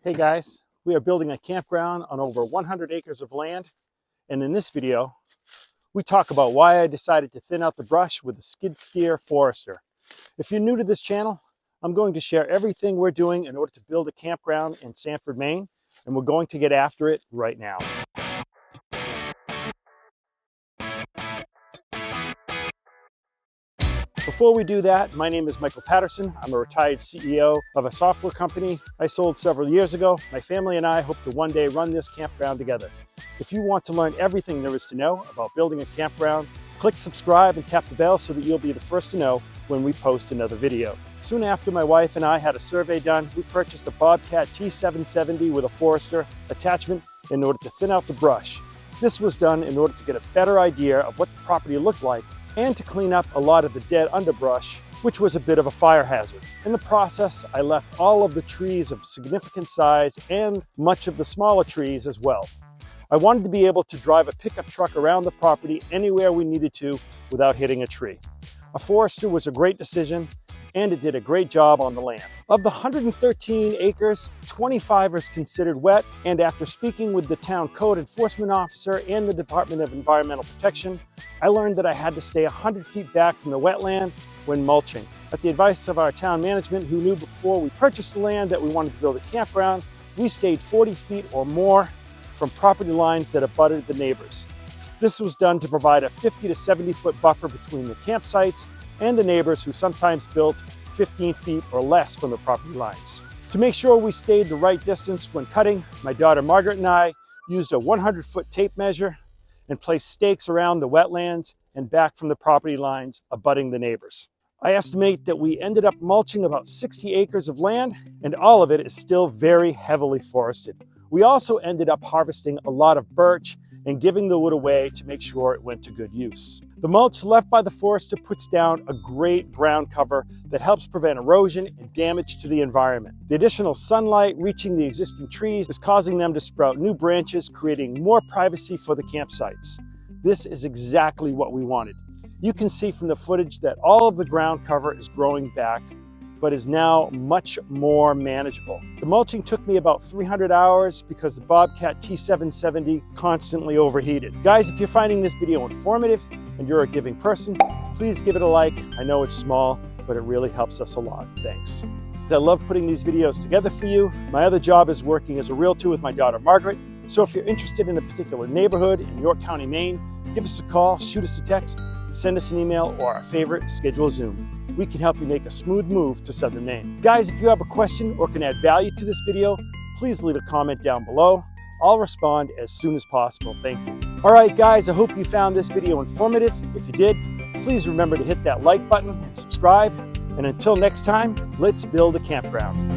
Hey guys, we are building a campground on over 100 acres of land, and in this video we talk about why I decided to thin out the brush with the skid steer Forester. If you're new to this channel, I'm going to share everything we're doing in order to build a campground in Sanford, Maine, and we're going to get after it right now. Before we do that, my name is Michael Patterson. I'm a retired CEO of a software company I sold several years ago. My family and I hope to one day run this campground together. If you want to learn everything there is to know about building a campground, click subscribe and tap the bell so that you'll be the first to know when we post another video. Soon after my wife and I had a survey done, we purchased a Bobcat T770 with a Forester attachment in order to thin out the brush. This was done in order to get a better idea of what the property looked like and to clean up a lot of the dead underbrush, which was a bit of a fire hazard. In the process, I left all of the trees of significant size and much of the smaller trees as well. I wanted to be able to drive a pickup truck around the property anywhere we needed to without hitting a tree. A Forester was a great decision, and it did a great job on the land. Of the 113 acres, 25 is considered wet, and after speaking with the town code enforcement officer and the Department of Environmental Protection, I learned that I had to stay 100 feet back from the wetland when mulching. At the advice of our town management, who knew before we purchased the land that we wanted to build a campground, we stayed 40 feet or more from property lines that abutted the neighbors. This was done to provide a 50 to 70 foot buffer between the campsites and the neighbors who sometimes built 15 feet or less from the property lines. To make sure we stayed the right distance when cutting, my daughter Margaret and I used a 100-foot tape measure and placed stakes around the wetlands and back from the property lines abutting the neighbors. I estimate that we ended up mulching about 60 acres of land, and all of it is still very heavily forested. We also ended up harvesting a lot of birch and giving the wood away to make sure it went to good use. The mulch left by the Forester puts down a great ground cover that helps prevent erosion and damage to the environment. The additional sunlight reaching the existing trees is causing them to sprout new branches, creating more privacy for the campsites. This is exactly what we wanted. You can see from the footage that all of the ground cover is growing back, but is now much more manageable. The mulching took me about 300 hours because the Bobcat T770 constantly overheated. Guys, if you're finding this video informative and you're a giving person, please give it a like. I know it's small, but it really helps us a lot. Thanks. I love putting these videos together for you. My other job is working as a realtor with my daughter Margaret. So if you're interested in a particular neighborhood in York County, Maine, give us a call, shoot us a text, send us an email, or our favorite, schedule a Zoom. We can help you make a smooth move to Southern Maine. Guys, if you have a question or can add value to this video, please leave a comment down below. I'll respond as soon as possible. Thank you. All right, guys, I hope you found this video informative. If you did, please remember to hit that like button and subscribe. And until next time, let's build a campground.